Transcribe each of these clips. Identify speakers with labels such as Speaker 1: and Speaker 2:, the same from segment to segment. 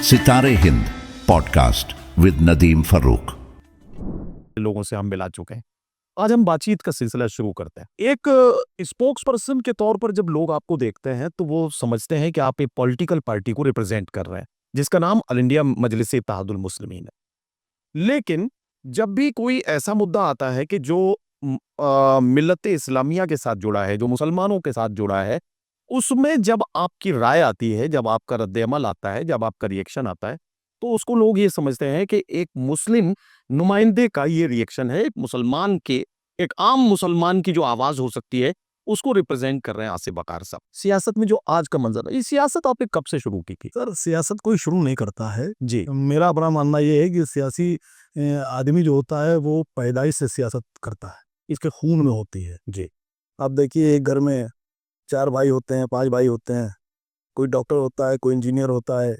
Speaker 1: सितारे Hind podcast with Nadeem Farooq.
Speaker 2: लोगों से हम मिला चुके हैं। आज हम बातचीत का सिलसिला शुरू करते हैं। एक स्पोक्स पर्सन के तौर पर जब लोग आपको देखते हैं तो वो समझते हैं कि आप एक पॉलिटिकल पार्टी को रिप्रेजेंट कर रहे हैं जिसका नाम अल इंडिया मजलिस इत्तेहादुल मुस्लिमीन है। लेकिन जब भी कोई ऐसा मुद्दा आता है कि जो मिल्लत इस्लामिया के साथ जुड़ा है, जो मुसलमानों के साथ जुड़ा है, उसमें जब आपकी राय आती है, जब आपका रद्द-ए-अमल आता है, जब आपका रिएक्शन आता है, तो उसको लोग ये समझते हैं कि एक मुस्लिम नुमाइंदे का ये रिएक्शन है, एक मुसलमान के, एक आम मुसलमान की जो आवाज हो सकती है, उसको रिप्रेजेंट कर रहे हैं आसिफ वकार साहब। सियासत में जो आज का मंजर है, ये सियासत आपने कब से शुरू की थी?
Speaker 3: सर, सियासत कोई शुरू नहीं करता है।
Speaker 2: जी।
Speaker 3: मेरा अपना मानना ये है कि सियासी आदमी जो होता है वो पैदाइश से सियासत करता है, इसके खून में होती है।
Speaker 2: जी।
Speaker 3: आप देखिए, एक घर में 4 भाई होते हैं, 5 भाई होते हैं, कोई डॉक्टर होता है, कोई इंजीनियर होता है,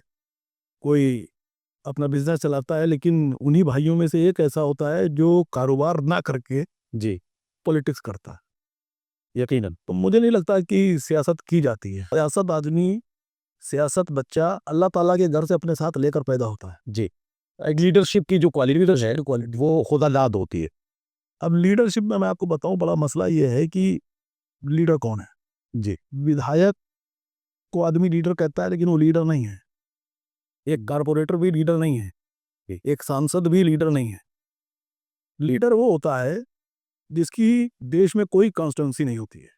Speaker 3: कोई अपना बिजनेस चलाता है, लेकिन उन्हीं भाइयों में से एक ऐसा होता है जो कारोबार ना करके
Speaker 2: जी।
Speaker 3: पॉलिटिक्स करता है।
Speaker 2: यकीनन।
Speaker 3: तो मुझे नहीं लगता कि सियासत की जाती है। सियासत बच्चा अल्लाह ताला के घर से अपने साथ लेकर पैदा होता है।
Speaker 2: जी। एक लीडरशिप की जो क्वालिटी है, वो खुदादाद होती है।
Speaker 3: अब लीडरशिप में मैं आपको बताऊं, बड़ा मसला ये है कि लीडर कौन है।
Speaker 2: जी।
Speaker 3: विधायक को आदमी लीडर कहता है, लेकिन वो लीडर नहीं है। एक कारपोरेटर भी लीडर नहीं है, एक सांसद भी लीडर नहीं है। लीडर वो होता है जिसकी देश में कोई कॉन्स्टिट्यूंसी नहीं होती है।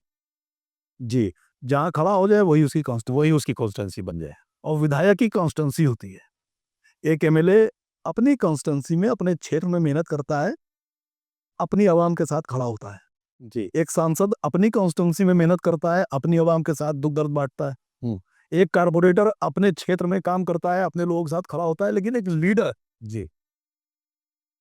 Speaker 2: जी।
Speaker 3: जहां खड़ा हो जाए वही उसकी
Speaker 2: वही उसकी कॉन्स्टिट्यूंसी बन जाए।
Speaker 3: और विधायक की कॉन्स्टिट्यूंसी होती है। एक एमएलए अपनी कॉन्स्टिट्यूंसी में, अपने क्षेत्र में मेहनत करता है, अपनी आवाम के साथ खड़ा होता है।
Speaker 2: जी।
Speaker 3: एक सांसद अपनी कॉन्स्टिट्यूंसी में मेहनत करता है, अपनी आवाम के साथ दुख दर्द बांटता है। एक कारपोरेटर अपने क्षेत्र में काम करता है, अपने लोगों के साथ खड़ा होता है। लेकिन एक लीडर
Speaker 2: जी।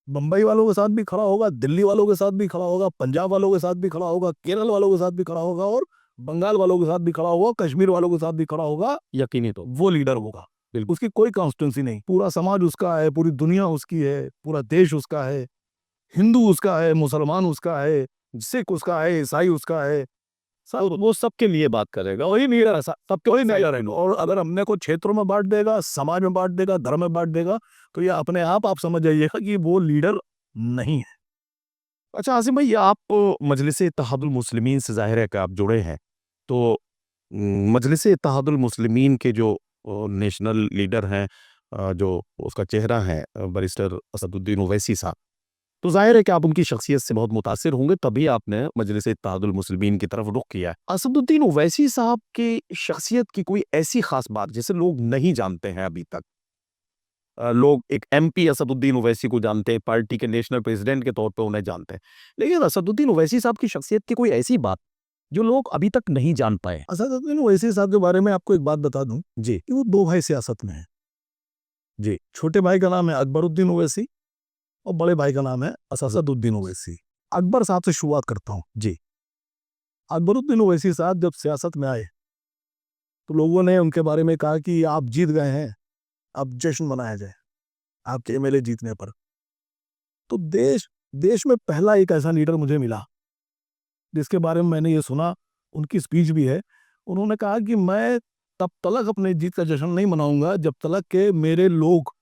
Speaker 3: बंबई वालों के साथ भी खड़ा होगा, दिल्ली वालों के साथ भी खड़ा होगा, पंजाब वालों के साथ भी खड़ा होगा, केरल वालों के साथ भी खड़ा होगा, और बंगाल वालों के साथ भी खड़ा होगा, कश्मीर वालों के साथ भी खड़ा होगा।
Speaker 2: यकीनी तो
Speaker 3: वो लीडर होगा।
Speaker 2: बिल्कुल।
Speaker 3: उसकी कोई कॉन्स्टिट्यूंसी नहीं, पूरा समाज उसका है, पूरी दुनिया उसकी है, पूरा देश उसका है, हिंदू उसका है, मुसलमान उसका है, सिख उसका है, ईसाई उसका है, सब
Speaker 2: वो सबके लिए बात करेगा, वही लीडर है, सबके
Speaker 3: कोई
Speaker 2: साइड
Speaker 3: नहीं।
Speaker 2: पे लो।
Speaker 3: और अगर हमने को क्षेत्रों में बांट देगा, समाज में बांट देगा, धर्म में बांट देगा, तो ये अपने आप समझ जाइएगा कि वो लीडर नहीं है।
Speaker 2: अच्छा आसिम भाई, आप मजलिस इत्तेहादुल मुस्लिमीन से जाहिर है कि आप जुड़े हैं, तो मजलिस इत्तेहादुल मुस्लिमीन के जो नेशनल लीडर हैं, जो उसका चेहरा है बैरिस्टर असदुद्दीन ओवैसी साहब, तो जाहिर है कि आप उनकी शख्सियत से बहुत मुतासिर होंगे, तभी आपने मजलिस इत्तेहादुल मुस्लिमीन की तरफ रुख किया है। असदुद्दीन ओवैसी साहब की शख्सियत की कोई ऐसी खास बात जिसे लोग नहीं जानते हैं अभी तक? लोग एक एमपी असदुद्दीन ओवैसी को जानते हैं, पार्टी के नेशनल प्रेसिडेंट के तौर पे उन्हें जानते हैं, लेकिन असदुद्दीन ओवैसी साहब की शख्सियत की कोई ऐसी बात जो लोग अभी तक नहीं जान पाए?
Speaker 3: असदुद्दीन ओवैसी साहब के बारे में आपको एक बात बता दूं
Speaker 2: जी।
Speaker 3: कि वो 2 भाई सियासत में हैं।
Speaker 2: जी।
Speaker 3: छोटे भाई का नाम है अकबरुद्दीन ओवैसी और बड़े भाई का नाम है असदुद्दीन ओवैसी। अकबर साहब से शुरुआत करता हूँ।
Speaker 2: जी।
Speaker 3: अकबरुद्दीन ओवैसी साहब जब सियासत में आए तो लोगों ने उनके बारे में कहा कि आप जीत गए हैं, अब जश्न मनाया जाए आपके एमएलए जीतने पर। तो देश में पहला एक ऐसा लीडर मुझे मिला जिसके बारे में मैंने ये सुना, उनकी स्पीच भी है। उन्होंने कहा कि मैं तब तक अपने जीत का जश्न नहीं मनाऊंगा जब तक के मेरे लोग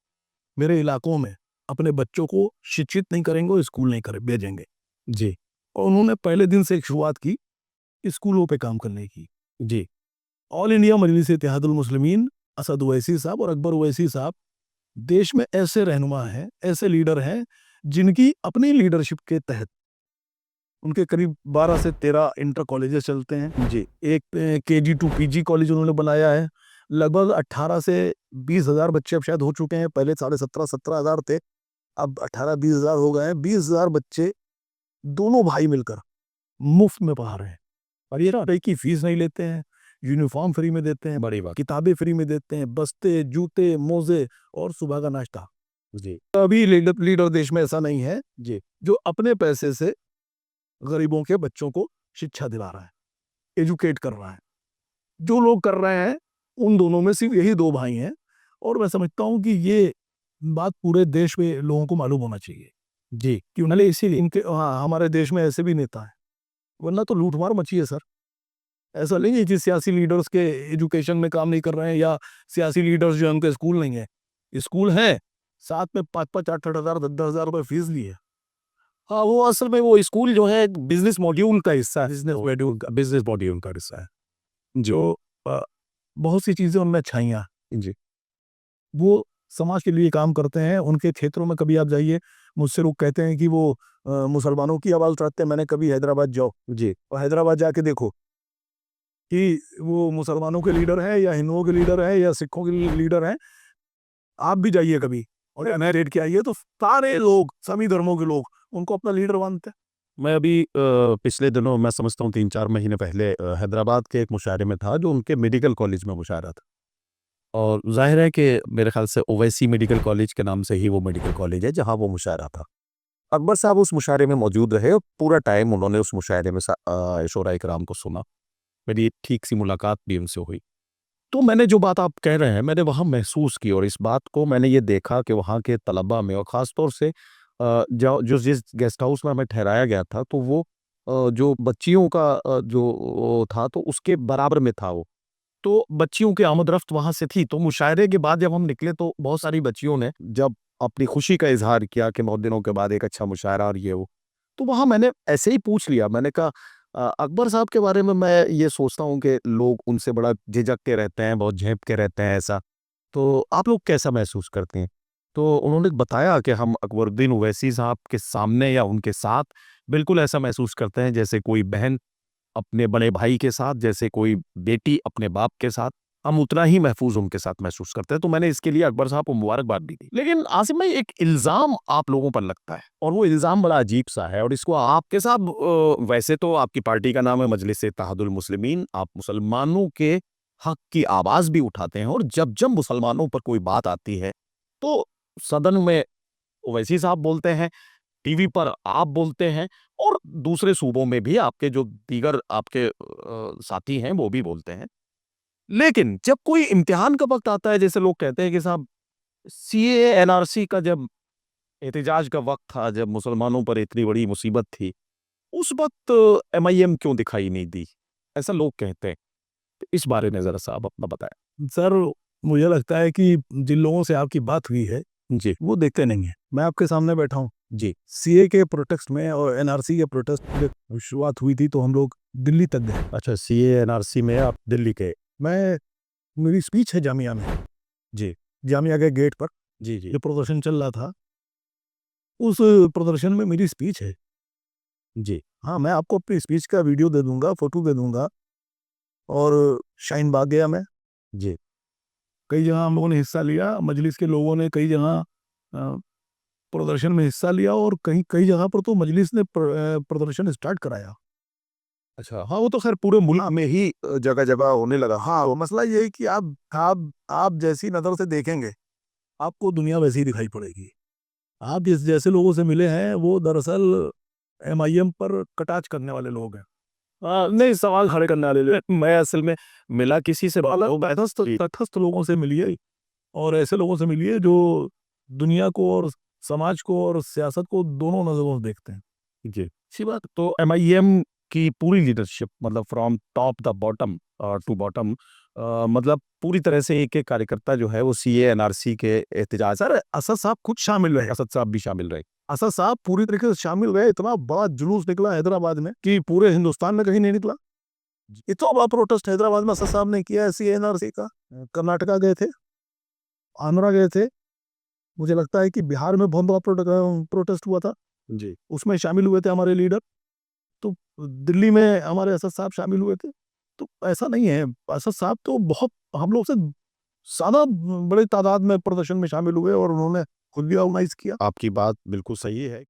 Speaker 3: मेरे इलाकों में अपने बच्चों को शिक्षित नहीं करेंगे और स्कूल नहीं कर भेजेंगे।
Speaker 2: जी।
Speaker 3: और उन्होंने पहले दिन से एक शुरुआत की स्कूलों पे काम करने की।
Speaker 2: जी।
Speaker 3: ऑल इंडिया मजलिस इत्तेहादुल मुस्लिमीन, असद ओवैसी साहब और अकबर ओवैसी साहब देश में ऐसे रहनुमा हैं, ऐसे लीडर हैं जिनकी अपनी लीडरशिप के तहत उनके करीब 12 से 13 इंटर कॉलेजेस चलते हैं।
Speaker 2: जी।
Speaker 3: एक केजी टू पीजी कॉलेज उन्होंने बनाया है। लगभग 18 से 20,000 बच्चे अब शायद हो चुके हैं। पहले 17,500 थे, अब 18-20,000 हो गए हैं। 20,000 बच्चे दोनों भाई मिलकर मुफ्त में पढ़ा रहे हैं, और ये रुपए की फीस नहीं लेते हैं, यूनिफॉर्म फ्री में देते हैं,
Speaker 2: बड़ी बात।
Speaker 3: किताबें फ्री में देते हैं, बस्ते, जूते, मोजे और सुबह का नाश्ता।
Speaker 2: जी।
Speaker 3: अभी लीडर देश में ऐसा नहीं है
Speaker 2: जी।
Speaker 3: जो अपने पैसे से गरीबों के बच्चों को शिक्षा दिला रहा है, एजुकेट कर रहा है। जो लोग कर रहे हैं उन दोनों में सिर्फ यही 2 भाई हैं, और मैं समझता हूं कि ये बात पूरे देश में लोगों को मालूम होना चाहिए।
Speaker 2: जी।
Speaker 3: क्यों
Speaker 2: मतलब इसीलिए
Speaker 3: इनके हमारे देश में ऐसे भी नेता हैं, वरना तो लूटमार मची है सर। ऐसा नहीं है कि सियासी लीडर्स के एजुकेशन में काम नहीं कर रहे हैं या सियासी लीडर्स जो है उनके स्कूल नहीं है। स्कूल है, साथ में 5-5, 8-8 हज़ार, 10-10 हज़ार रुपए फीस ली है। हाँ, वो असल में वो स्कूल जो है बिज़नेस मॉड्यूल का हिस्सा है, बिज़नेस मॉड्यूल का हिस्सा है, जो अ, बहुत सी चीज़ें उनमें छाई हैं।
Speaker 2: जी।
Speaker 3: वो समाज के लिए काम करते हैं, उनके क्षेत्रों में कभी आप जाइए, मुझसे लोग कहते हैं कि वो मुसलमानों की आवाज़ उठाते हैं, मैंने कभी हैदराबाद जाओ
Speaker 2: जी।
Speaker 3: और हैदराबाद जाके देखो कि वो मुसलमानों के लीडर हैं या हिंदुओं के लीडर हैं या सिखों के लीडर हैं, आप भी जाइए कभी और एनआई रेड के आइए तो सारे लोग, सभी धर्मों के लोग उनको अपना लीडर मानते हैं।
Speaker 2: मैं अभी पिछले दिनों मैं समझता हूँ 3-4 महीने पहले हैदराबाद के एक मुशायरे में था जो उनके मेडिकल कॉलेज में मुशायरा था। और ज़ाहिर है कि मेरे ख़्याल से ओवैसी मेडिकल कॉलेज के नाम से ही वो मेडिकल कॉलेज है जहाँ वो मुशायरा था। अकबर साहब उस मुशायरे में मौजूद रहे और पूरा टाइम उन्होंने उस मुशायरे में शोरा इकराम को सुना। मेरी ठीक-सी मुलाकात भी उनसे हुई। तो मैंने जो बात आप कह रहे हैं, मैंने वहाँ महसूस की और इस बात को मैंने ये देखा कि वहाँ के तलबा में और ख़ास तौर से जो जिस गेस्ट हाउस में हमें ठहराया गया था, तो वो जो बच्चियों का जो वो था, तो उसके बराबर में था वो। तो बच्चियों की आमद-रफ़्त वहाँ से थी, तो मुशायरे के बाद जब हम निकले, तो बहुत सारी बच्चियों ने जब अपनी खुशी का इज़हार किया कि बहुत दिनों के बाद एक अच्छा मुशायरा और ये वो। तो वहाँ मैंने ऐसे ही पूछ लिया, मैंने कहा अकबर साहब के बारे में मैं ये सोचता हूँ कि लोग उनसे बड़ा झिझकते रहते हैं, बहुत झेंपते रहते हैं ऐसा। तो आप लोग कैसा महसूस करते हैं? तो उन्होंने बताया कि हम अकबरुद्दीन ओवैसी साहब के सामने या उनके साथ बिल्कुल ऐसा महसूस करते हैं जैसे कोई बहन अपने बड़े भाई के साथ, जैसे कोई बेटी अपने बाप के साथ, हम उतना ही महफ़ूज़ उनके साथ महसूस करते हैं। तो मैंने इसके लिए अकबर साहब को मुबारकबाद भी दी। लेकिन आसिम भाई एक इल्ज़ाम आप लोगों पर लगता है और वो इल्ज़ाम बड़ा अजीब-सा है और इसको आपके साथ वैसे तो आपकी पार्टी का नाम है मजलिस-ए-इत्तेहादुल मुस्लिमीन, आप मुसलमानों के हक़ की आवाज़ भी उठाते हैं और जब-जब मुसलमानों पर कोई बात आती है, तो सदन में ओवैसी साहब बोलते हैं, टीवी पर आप बोलते हैं और दूसरे सूबों में भी आपके जो दीगर आपके साथी हैं वो भी बोलते हैं। लेकिन जब कोई इम्तिहान का वक़्त आता है जैसे लोग कहते हैं कि साहब सीएए एनआरसी का जब एहतिजाज का वक़्त था, जब मुसलमानों पर इतनी बड़ी मुसीबत थी, उस वक़्त एमआईएम क्यों दिखाई नहीं दी? ऐसा लोग कहते हैं। तो इस बारे में ज़रा साहब अपना बताएँ।
Speaker 3: सर, मुझे लगता है कि जिन लोगों से आपकी बात हुई है,
Speaker 2: जी,
Speaker 3: वो देखते नहीं हैं। मैं आपके सामने बैठा हूँ।
Speaker 2: जी।
Speaker 3: सीए के प्रोटेस्ट में और एनआरसी के प्रोटेस्ट जब शुरुआत हुई थी तो हम लोग दिल्ली तक गए।
Speaker 2: अच्छा सीएए एनआरसी में आप दिल्ली गए।
Speaker 3: मैं मेरी स्पीच है जामिया में,
Speaker 2: जी,
Speaker 3: जामिया के गेट पर
Speaker 2: जी, जी,
Speaker 3: जो प्रदर्शन चल रहा था, उस प्रदर्शन में मेरी स्पीच है।
Speaker 2: जी,
Speaker 3: हाँ, मैं आपको अपनी स्पीच का वीडियो दे दूँगा, फ़ोटो दे दूँगा और शाहीन बाग गया मैं।
Speaker 2: जी।
Speaker 3: कई जगह हम लोगों ने हिस्सा लिया, मजलिस के लोगों ने कई जगह प्रदर्शन में हिस्सा लिया और कहीं कई जगह पर तो मजलिस ने प्रदर्शन स्टार्ट कराया।
Speaker 2: अच्छा,
Speaker 3: हाँ, वो तो ख़ैर पूरे मुल्क में ही जगह-जगह होने लगा। हाँ, वो मसला ये है कि आप जैसी नज़र से देखेंगे, आपको दुनिया वैसी ही दिखाई पड़ेगी। आप जिस जैसे लोगों से मिले हैं, वो दरअसल एमआईएम पर कटाक्ष करने वाले लोग हैं। नहीं, सवाल खड़े करने वाले लोग। मैं असल में मिला किसी से तटस्थ लोगों से मिलिए और ऐसे लोगों से मिलिए जो दुनिया को और समाज को और सियासत को दोनों नज़रों से देखते हैं।
Speaker 2: जी। अच्छी बात तो एमआईएम की पूरी लीडरशिप मतलब from top the bottom to bottom मतलब पूरी तरह से एक-एक कार्यकर्ता जो है वो सीए एनआरसी के एहतजाज
Speaker 3: सर, असद साहब खुद शामिल रहे।
Speaker 2: असद साहब भी शामिल रहे।
Speaker 3: असद साहब पूरी तरीके से शामिल रहे। इतना बड़ा जुलूस निकला हैदराबाद में कि पूरे हिंदुस्तान में कहीं नहीं निकला। इतना बड़ा प्रोटेस्ट हैदराबाद में असद साहब ने किया है सीए एनआरसी का। कर्नाटका गए थे, आंध्रा गए थे। मुझे लगता है कि बिहार में बहुत बड़ा प्रोटेस्ट हुआ था।
Speaker 2: जी।
Speaker 3: उसमें शामिल हुए थे हमारे लीडर। तो दिल्ली में हमारे असद साहब शामिल हुए थे। तो ऐसा नहीं है, असद साहब तो बहुत हम लोग से ज़्यादा बड़ी तादाद में प्रदर्शन में शामिल हुए और उन्होंने खुद भी ऑर्गेनाइज़ किया।
Speaker 2: आपकी बात बिल्कुल सही है।